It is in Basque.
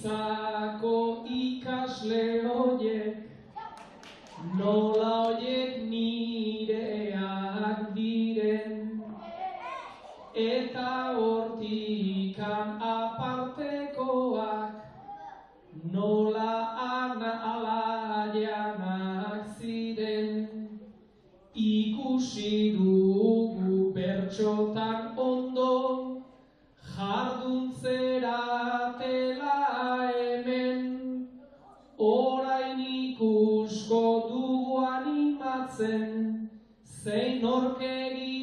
Elizako ikasle hoiek, nola hoiek nireak diren, eta hortikan apartekoak, nola alaianak ziren. Ikusi dugu bertxotan ondo, jarduntzera hemen, orain ikusko dugu animatzen, zein norkeri